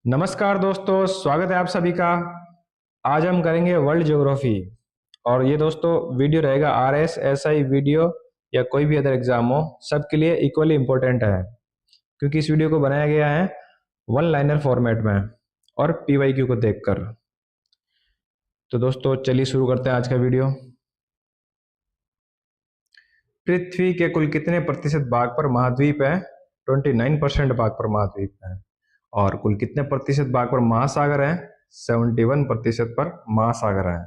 नमस्कार दोस्तों, स्वागत है आप सभी का। आज हम करेंगे वर्ल्ड ज्योग्राफी। और ये दोस्तों वीडियो रहेगा आरएस एसआई वीडियो या कोई भी अदर एग्जाम हो, सबके लिए इक्वली इम्पोर्टेंट है, क्योंकि इस वीडियो को बनाया गया है वन लाइनर फॉर्मेट में और पीवाईक्यू को देखकर। तो दोस्तों चलिए शुरू करते हैं आज का वीडियो। पृथ्वी के कुल कितने प्रतिशत भाग पर महाद्वीप है? 29% भाग पर महाद्वीप है। और कुल कितने प्रतिशत भाग पर महासागर है? 71% पर महासागर है।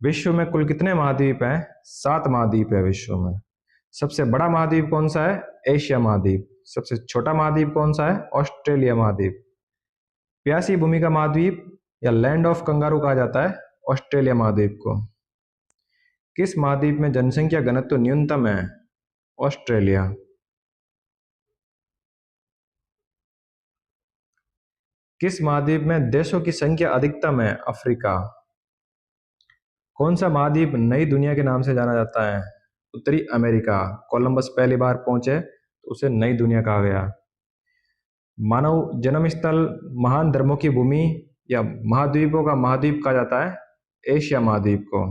विश्व में कुल कितने महाद्वीप हैं? 7 महाद्वीप है विश्व में। सबसे बड़ा महाद्वीप कौन सा है? एशिया महाद्वीप। सबसे छोटा महाद्वीप कौन सा है? ऑस्ट्रेलिया महाद्वीप। प्यासी भूमि का महाद्वीप या लैंड ऑफ कंगारू कहा जाता है ऑस्ट्रेलिया महाद्वीप को। किस महाद्वीप में जनसंख्या घनत्व न्यूनतम है? ऑस्ट्रेलिया। किस महाद्वीप में देशों की संख्या अधिकतम है? अफ्रीका। कौन सा महाद्वीप नई दुनिया के नाम से जाना जाता है? उत्तरी अमेरिका। कोलंबस पहली बार पहुंचे तो उसे नई दुनिया कहा गया। मानव जन्म स्थल, महान धर्मों की भूमि या महाद्वीपों का महाद्वीप कहा जाता है एशिया महाद्वीप को।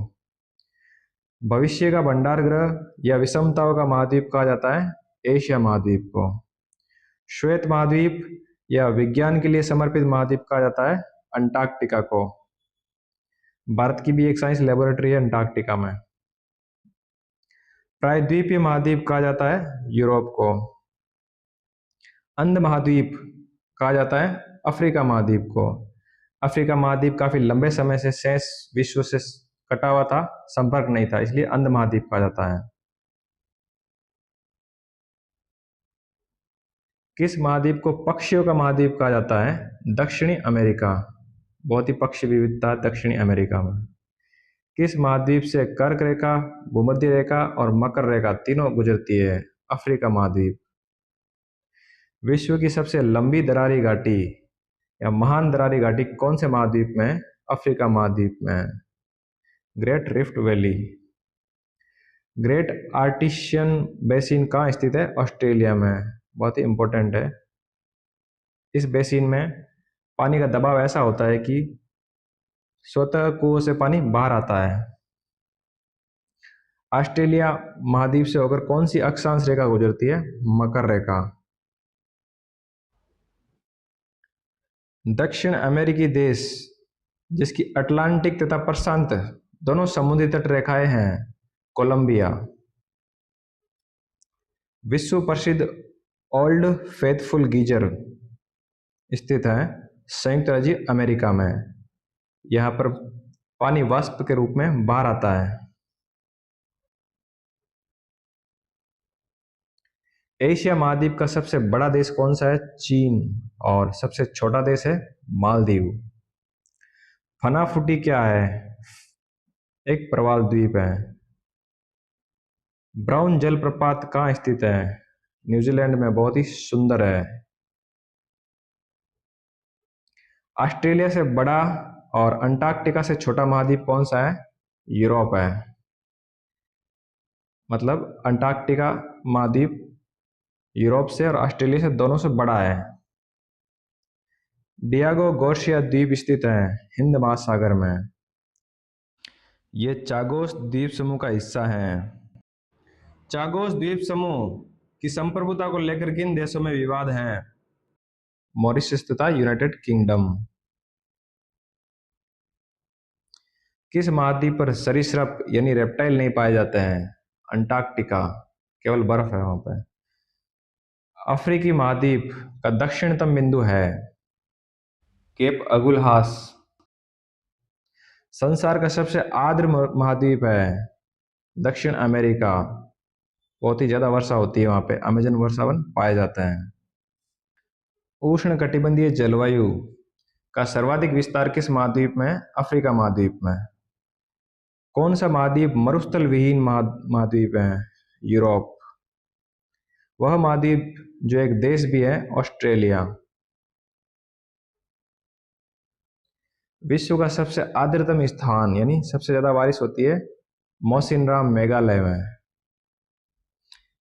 भविष्य का भंडार ग्रह या विषमताओं का महाद्वीप कहा जाता है एशिया महाद्वीप को। श्वेत महाद्वीप या विज्ञान के लिए समर्पित महाद्वीप कहा जाता है अंटार्कटिका को। भारत की भी एक साइंस लेबोरेटरी है अंटार्कटिका में। प्रायद्वीपीय महाद्वीप कहा जाता है यूरोप को। अंध महाद्वीप कहा जाता है अफ्रीका महाद्वीप को। अफ्रीका महाद्वीप काफी लंबे समय से शेष विश्व से कटा हुआ था, संपर्क नहीं था, इसलिए अंध महाद्वीप कहा जाता है। किस महाद्वीप को पक्षियों का महाद्वीप कहा जाता है? दक्षिणी अमेरिका। बहुत ही पक्षी विविधता दक्षिणी अमेरिका में। किस महाद्वीप से कर्क रेखा, भूमध्य रेखा और मकर रेखा तीनों गुजरती है? अफ्रीका महाद्वीप। विश्व की सबसे लंबी दरारी घाटी या महान दरारी घाटी कौन से महाद्वीप में है? अफ्रीका महाद्वीप में है। Great rift valley. Great artisan basin कहाँ स्थित है? ऑस्ट्रेलिया में। बहुत ही इंपॉर्टेंट है। इस बेसिन में पानी का दबाव ऐसा होता है कि स्वतः कुओं से पानी बाहर आता है। ऑस्ट्रेलिया महाद्वीप से होकर कौन सी अक्षांश रेखा गुजरती है? मकर रेखा। दक्षिण अमेरिकी देश जिसकी अटलांटिक तथा प्रशांत दोनों समुद्री तट रेखाएं हैं, कोलंबिया। विश्व प्रसिद्ध ओल्ड फेथफुल गीजर स्थित है संयुक्त राज्य अमेरिका में। यहाँ पर पानी वाष्प के रूप में बाहर आता है। एशिया महाद्वीप का सबसे बड़ा देश कौन सा है? चीन। और सबसे छोटा देश है मालदीव। फनाफुटी क्या है? एक प्रवाल द्वीप है। ब्राउन जलप्रपात कहाँ स्थित है? न्यूजीलैंड में। बहुत ही सुंदर है। ऑस्ट्रेलिया से बड़ा और अंटार्कटिका से छोटा महाद्वीप कौन सा है? यूरोप है। मतलब अंटार्कटिका महाद्वीप यूरोप से और ऑस्ट्रेलिया से दोनों से बड़ा है। डियागो गार्सिया द्वीप स्थित है हिंद महासागर में। ये चागोस द्वीप समूह का हिस्सा है। चागोस द्वीप समूह की संप्रभुता को लेकर किन देशों में विवाद है? मॉरिशस तथा यूनाइटेड किंगडम। किस महाद्वीप पर सरीसृप यानी रेप्टाइल नहीं पाए जाते हैं? अंटार्कटिका। केवल बर्फ है वहां पर। अफ्रीकी महाद्वीप का दक्षिणतम बिंदु है केप अगुलहास। संसार का सबसे आर्द्र महाद्वीप है दक्षिण अमेरिका। बहुत ही ज्यादा वर्षा होती है वहां पे, अमेजन वर्षावन पाए जाते हैं। उष्णकटिबंधीय जलवायु का सर्वाधिक विस्तार किस महाद्वीप में है? अफ्रीका महाद्वीप में। कौन सा महाद्वीप मरुस्थल विहीन महाद्वीप है? यूरोप। वह महाद्वीप जो एक देश भी है ऑस्ट्रेलिया। विश्व का सबसे आर्द्रतम स्थान यानी सबसे ज्यादा बारिश होती है मौसिनराम मेघालय में।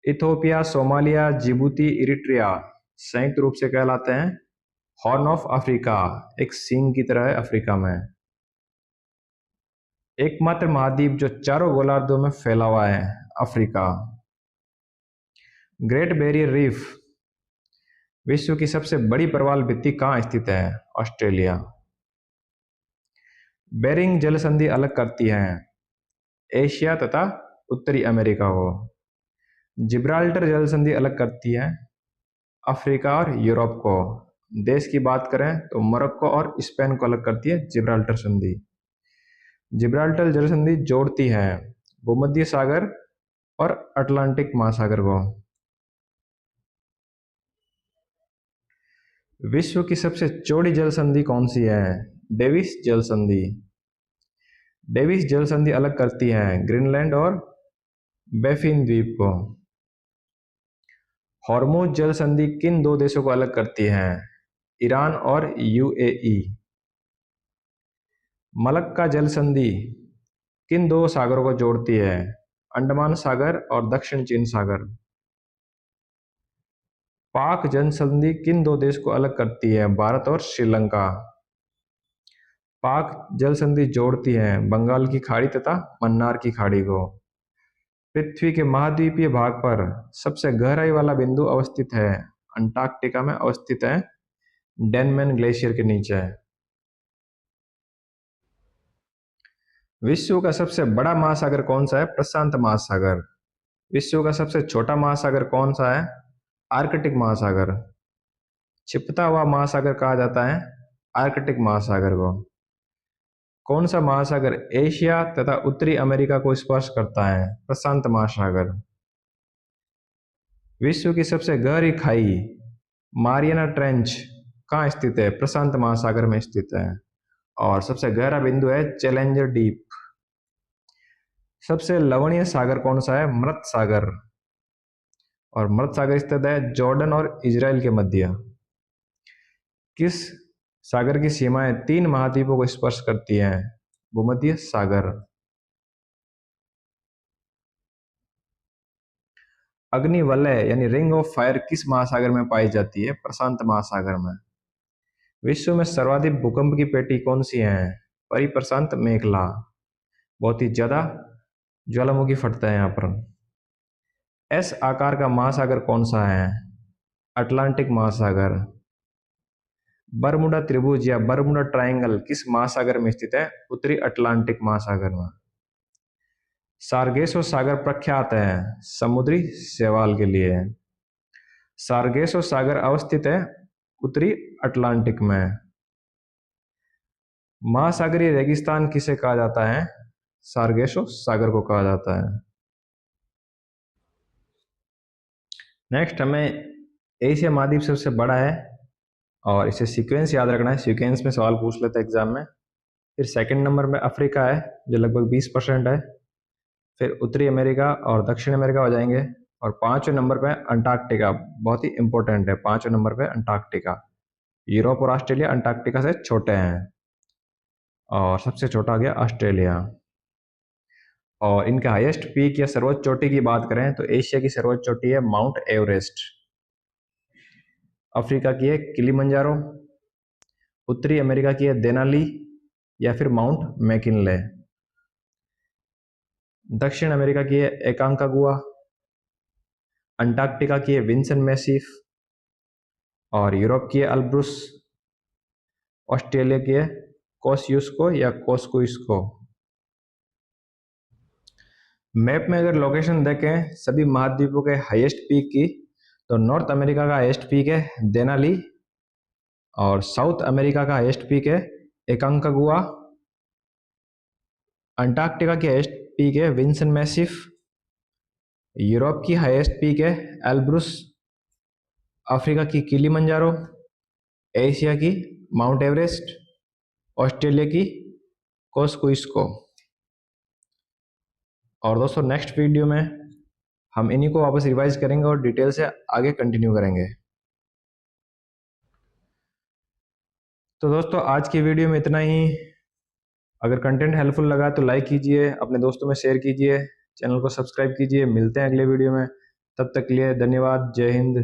इथोपिया, सोमालिया, जिबूती, इरिट्रिया संयुक्त रूप से कहलाते हैं हॉर्न ऑफ अफ्रीका, एक सींग की तरह है अफ्रीका में। एकमात्र महाद्वीप जो चारों गोलार्धों में फैला हुआ है, अफ्रीका। ग्रेट बैरियर रीफ, विश्व की सबसे बड़ी प्रवाल भित्ति कहाँ स्थित है? ऑस्ट्रेलिया। बेरिंग जल संधि अलग करती है एशिया तथा उत्तरी अमेरिका को। जिब्राल्टर जल संधि अलग करती है अफ्रीका और यूरोप को। देश की बात करें तो मोरक्को और स्पेन को अलग करती है जिब्राल्टर संधि। जिब्राल्टर जल संधि जोड़ती है भूमध्य सागर और अटलांटिक महासागर को। विश्व की सबसे चौड़ी जल संधि कौन सी है? डेविस जल संधि। डेविस जल संधि अलग करती है ग्रीनलैंड और बैफिन द्वीप को। हॉर्मुज जल संधि किन दो देशों को अलग करती है? ईरान और यूएई। मलक्का जल संधि किन दो सागरों को जोड़ती है? अंडमान सागर और दक्षिण चीन सागर। पाक जल संधि किन दो देश को अलग करती है? भारत और श्रीलंका। पाक जल संधि जोड़ती है बंगाल की खाड़ी तथा मन्नार की खाड़ी को। पृथ्वी के महाद्वीपीय भाग पर सबसे गहराई वाला बिंदु अवस्थित है अंटार्कटिका में अवस्थित है, डेनमैन ग्लेशियर के नीचे। विश्व का सबसे बड़ा महासागर कौन सा है? प्रशांत महासागर। विश्व का सबसे छोटा महासागर कौन सा है? आर्कटिक महासागर। छिपता हुआ महासागर कहा जाता है आर्कटिक महासागर को। कौन सा महासागर एशिया तथा उत्तरी अमेरिका को स्पर्श करता है? प्रशांत महासागर। विश्व की सबसे गहरी खाई मारियाना ट्रेंच कहाँ स्थित है? प्रशांत महासागर में स्थित है और सबसे गहरा बिंदु है चैलेंजर डीप। सबसे लवणीय सागर कौन सा है? मृत सागर। और मृत सागर स्थित है जॉर्डन और इजराइल के मध्य। किस सागर की सीमाएं तीन महाद्वीपों को स्पर्श करती हैं? भूमध्य सागर। अग्निवलय यानी रिंग ऑफ फायर किस महासागर में पाई जाती है? प्रशांत महासागर में। विश्व में सर्वाधिक भूकंप की पेटी कौन सी है? परिप्रशांत मेखला। बहुत ही ज्यादा ज्वालामुखी फटता है यहाँ पर। एस आकार का महासागर कौन सा है? अटलांटिक महासागर। बरमुडा त्रिभुज या बरमुडा ट्रायंगल किस महासागर में स्थित है? उत्तरी अटलांटिक महासागर में। सार्गेसो सागर प्रख्यात है समुद्री शैवाल के लिए। सार्गेसो सागर अवस्थित है उत्तरी अटलांटिक में। महासागरीय रेगिस्तान किसे कहा जाता है? सार्गेसो सागर को कहा जाता है। नेक्स्ट हमें एशिया महाद्वीप सबसे बड़ा है और इसे सीक्वेंस याद रखना है। सीक्वेंस में सवाल पूछ लेते हैं एग्जाम में। फिर सेकंड नंबर में अफ्रीका है जो लगभग 20% है। फिर उत्तरी अमेरिका और दक्षिण अमेरिका हो जाएंगे और पांचवें नंबर पे अंटार्कटिका, बहुत ही इंपॉर्टेंट है। पांचवें नंबर पे अंटार्कटिका। यूरोप और ऑस्ट्रेलिया अंटार्कटिका से छोटे हैं और सबसे छोटा आ गया ऑस्ट्रेलिया। और इनके हाईएस्ट पीक या सर्वोच्च चोटी की बात करें तो एशिया की सर्वोच्च चोटी है माउंट एवरेस्ट। अफ्रीका की है किलिमंजारो। उत्तरी अमेरिका की है देनाली या फिर माउंट मैकिनले। दक्षिण अमेरिका की है एकांकागुआ। अंटार्कटिका की है विंसन मैसिफ और यूरोप की है अल्ब्रुस। ऑस्ट्रेलिया की है कोस्युस्को या कोस्कुइस्को। मैप में अगर लोकेशन देखें सभी महाद्वीपों के हाईएस्ट पीक की तो नॉर्थ अमेरिका का हाईएस्ट पीक है देनाली और साउथ अमेरिका का हाईएस्ट पीक है एकांकागुआ। अंटार्कटिका की हाईएस्ट पीक है विंसन मैसिफ। यूरोप की हाईएस्ट पीक है एल्ब्रुस। अफ्रीका की किलिमंजारो। एशिया की माउंट एवरेस्ट। ऑस्ट्रेलिया की कोस्कुइस्को। और दोस्तों नेक्स्ट वीडियो में हम इन्हीं को वापस रिवाइज करेंगे और डिटेल से आगे कंटिन्यू करेंगे। तो दोस्तों आज की वीडियो में इतना ही। अगर कंटेंट हेल्पफुल लगा तो लाइक कीजिए, अपने दोस्तों में शेयर कीजिए, चैनल को सब्सक्राइब कीजिए। मिलते हैं अगले वीडियो में, तब तक के लिए धन्यवाद। जय हिंद।